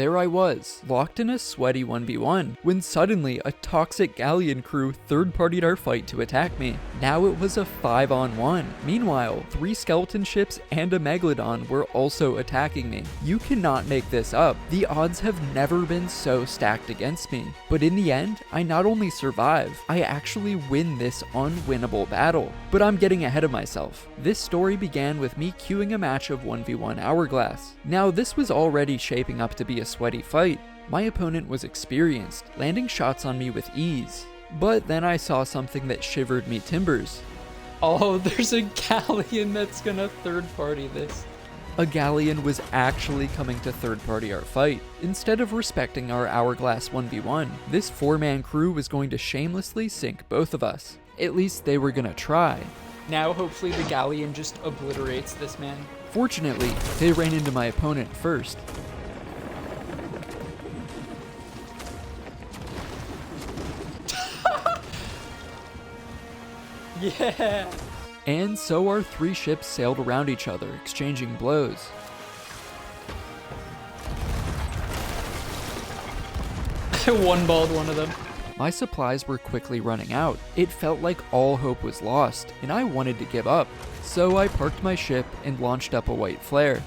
there I was, locked in a sweaty 1v1, when suddenly a toxic galleon crew third-partied our fight to attack me. Now it was a 5-on-1. Meanwhile, 3 skeleton ships and a megalodon were also attacking me. You cannot make this up. The odds have never been so stacked against me. But in the end, I not only survive, I actually win this unwinnable battle. But I'm getting ahead of myself. This story began with me queuing a match of 1v1 hourglass. Now this was already shaping up to be a sweaty fight. My opponent was experienced, landing shots on me with ease. But then I saw something that shivered me timbers. Oh, there's a galleon that's gonna third party this. A galleon was actually coming to third party our fight. Instead of respecting our hourglass 1v1, this 4-man crew was going to shamelessly sink both of us. At least they were gonna try. Now hopefully the galleon just obliterates this man. Fortunately, they ran into my opponent first. Yeah! And so our 3 ships sailed around each other, exchanging blows. I one-balled one of them. My supplies were quickly running out. It felt like all hope was lost, and I wanted to give up. So I parked my ship and launched up a white flare.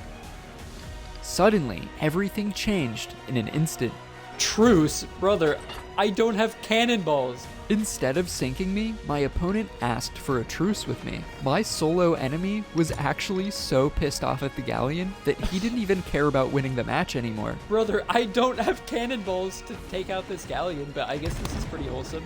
Suddenly, everything changed in an instant. Truce? Brother, I don't have cannonballs. Instead of sinking me, my opponent asked for a truce with me. My solo enemy was actually so pissed off at the galleon that he didn't even care about winning the match anymore. Brother, I don't have cannonballs to take out this galleon, but I guess this is pretty wholesome.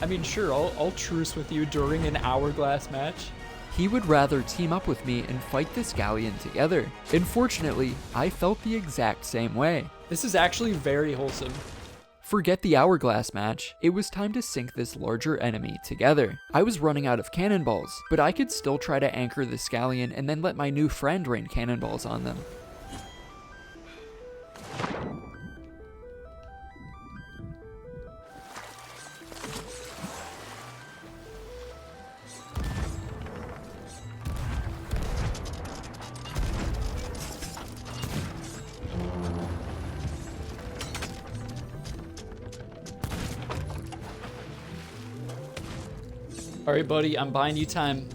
I mean, sure, I'll truce with you during an hourglass match. He would rather team up with me and fight this galleon together. Unfortunately, I felt the exact same way. This is actually very wholesome. Forget the hourglass match, it was time to sink this larger enemy together. I was running out of cannonballs, but I could still try to anchor this galleon and then let my new friend rain cannonballs on them. Alright, buddy, I'm buying you time.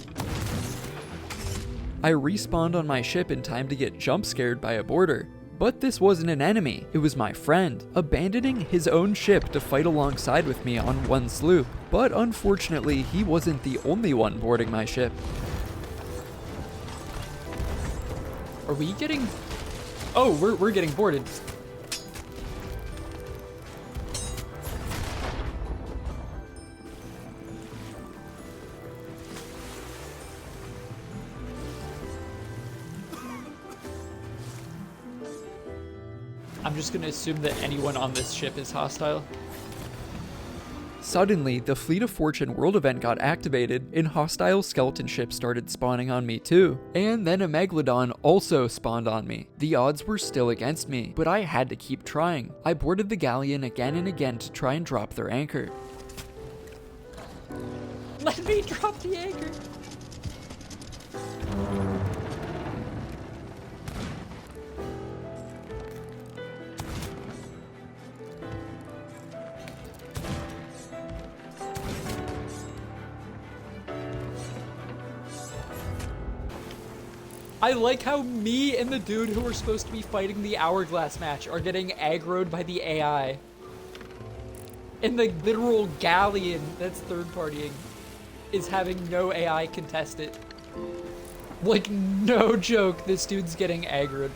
I respawned on my ship in time to get jump scared by a boarder. But this wasn't an enemy, it was my friend, abandoning his own ship to fight alongside with me on one sloop. But unfortunately, he wasn't the only one boarding my ship. Are we getting... Oh, we're getting boarded. I'm just gonna assume that anyone on this ship is hostile. Suddenly, the Fleet of Fortune world event got activated, and hostile skeleton ships started spawning on me too. And then a megalodon also spawned on me. The odds were still against me, but I had to keep trying. I boarded the galleon again and again to try and drop their anchor. Let me drop the anchor! I like how me and the dude who were supposed to be fighting the hourglass match are getting aggroed by the AI. And the literal galleon that's third partying is having no AI contest it. Like, no joke, this dude's getting aggroed.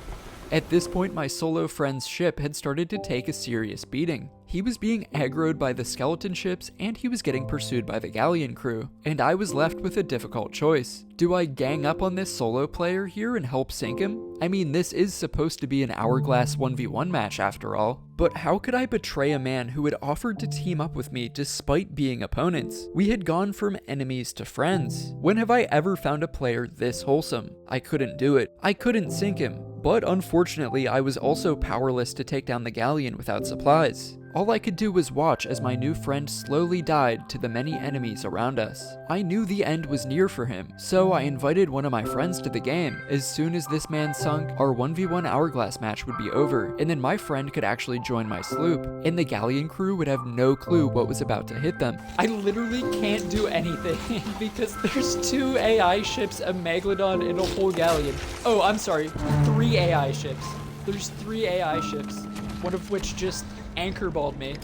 At this point, my solo friend's ship had started to take a serious beating. He was being aggroed by the skeleton ships, and he was getting pursued by the galleon crew, and I was left with a difficult choice. Do I gang up on this solo player here and help sink him? I mean, this is supposed to be an hourglass 1v1 match after all, but how could I betray a man who had offered to team up with me despite being opponents? We had gone from enemies to friends. When have I ever found a player this wholesome? I couldn't do it. I couldn't sink him. But unfortunately, I was also powerless to take down the galleon without supplies. All I could do was watch as my new friend slowly died to the many enemies around us. I knew the end was near for him, so I invited one of my friends to the game. As soon as this man sunk, our 1v1 hourglass match would be over, and then my friend could actually join my sloop, and the galleon crew would have no clue what was about to hit them. I literally can't do anything because there's 2 AI ships, a megalodon, and a whole galleon. Oh, I'm sorry, 3 AI ships. There's 3 AI ships, one of which just anchorballed me.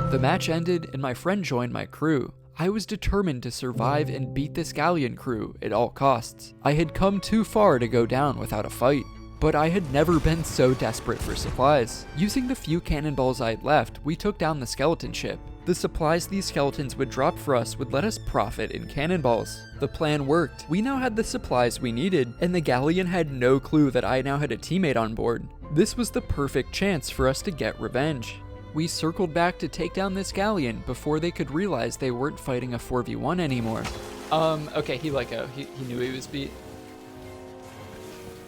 The match ended and my friend joined my crew. I was determined to survive and beat this galleon crew at all costs. I had come too far to go down without a fight, but I had never been so desperate for supplies. Using the few cannonballs I had left, we took down the skeleton ship. The supplies these skeletons would drop for us would let us profit in cannonballs. The plan worked. We now had the supplies we needed, and the galleon had no clue that I now had a teammate on board. This was the perfect chance for us to get revenge. We circled back to take down this galleon before they could realize they weren't fighting a 4v1 anymore. Okay, he knew he was beat.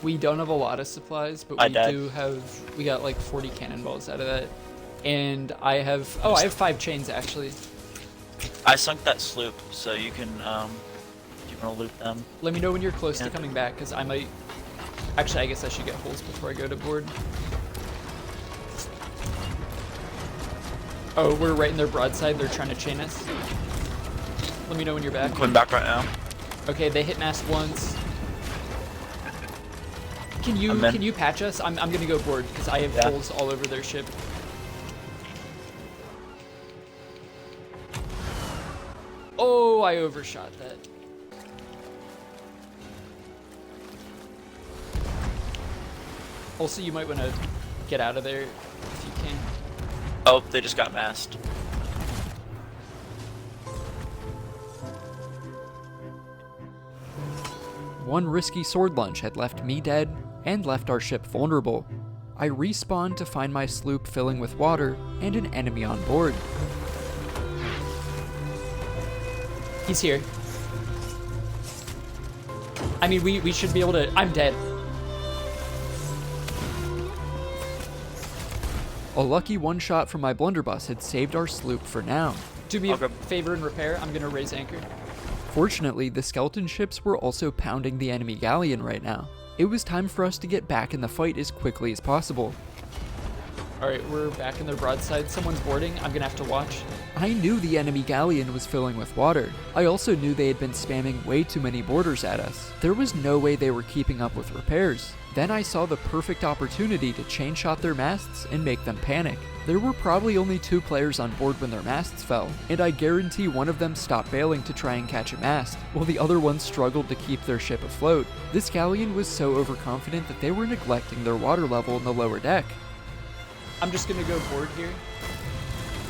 We don't have a lot of supplies, but we got like 40 cannonballs out of that. And I have 5 chains actually. I sunk that sloop, so you can, do you want to loot them? Let me know when you're close to coming back, because I might... Actually, I guess I should get holes before I go to board. Oh, we're right in their broadside. They're trying to chain us. Let me know when you're back. I'm coming back right now. Okay, they hit mast once. Can you patch us? I'm gonna go board because I have holes all over their ship. Oh, I overshot that. Also, you might want to get out of there if you can. Oh, they just got masked. One risky sword lunge had left me dead and left our ship vulnerable. I respawned to find my sloop filling with water and an enemy on board. He's here. I mean, we should be able to... I'm dead. A lucky one shot from my blunderbuss had saved our sloop for now. Do me a favor and repair. I'm gonna raise anchor. Fortunately, the skeleton ships were also pounding the enemy galleon right now. It was time for us to get back in the fight as quickly as possible. Alright, we're back in their broadside. Someone's boarding. I'm gonna have to watch. I knew the enemy galleon was filling with water. I also knew they had been spamming way too many boarders at us. There was no way they were keeping up with repairs. Then I saw the perfect opportunity to chain shot their masts and make them panic. There were probably only 2 players on board when their masts fell, and I guarantee one of them stopped bailing to try and catch a mast, while the other one struggled to keep their ship afloat. This galleon was so overconfident that they were neglecting their water level in the lower deck. I'm just gonna go board here.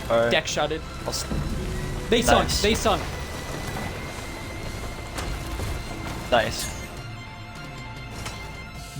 Alright. Deck shotted. They sunk. They sunk. Nice.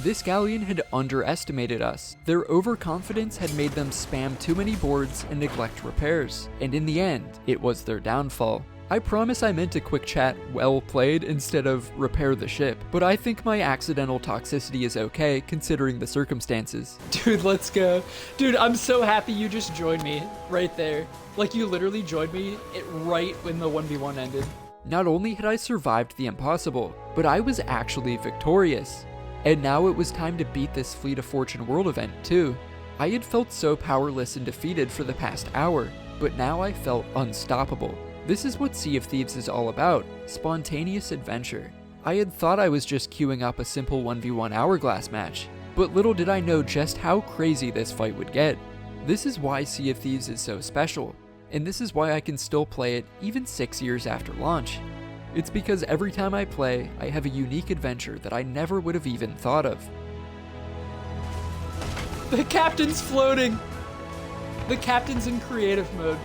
This galleon had underestimated us. Their overconfidence had made them spam too many boards and neglect repairs, and in the end, it was their downfall. I promise I meant a quick chat, well played, instead of repair the ship, but I think my accidental toxicity is okay considering the circumstances. Dude, let's go. Dude, I'm so happy you just joined me right there. Like, you literally joined me right when the 1v1 ended. Not only had I survived the impossible, but I was actually victorious. And now it was time to beat this Fleet of Fortune World event too. I had felt so powerless and defeated for the past hour, but now I felt unstoppable. This is what Sea of Thieves is all about, spontaneous adventure. I had thought I was just queuing up a simple 1v1 hourglass match, but little did I know just how crazy this fight would get. This is why Sea of Thieves is so special, and this is why I can still play it even 6 years after launch. It's because every time I play, I have a unique adventure that I never would have even thought of. The captain's floating! The captain's in creative mode.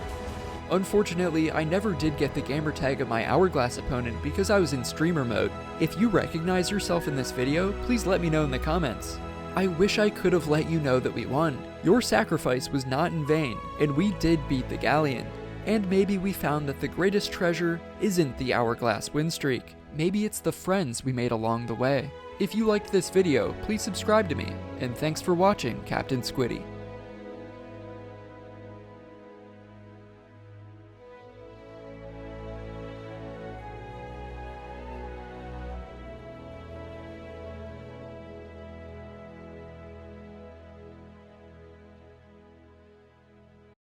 Unfortunately, I never did get the gamertag of my hourglass opponent because I was in streamer mode. If you recognize yourself in this video, please let me know in the comments. I wish I could have let you know that we won. Your sacrifice was not in vain, and we did beat the galleon. And maybe we found that the greatest treasure isn't the hourglass win streak. Maybe it's the friends we made along the way. If you liked this video, please subscribe to me, and thanks for watching, Captain Squiddy.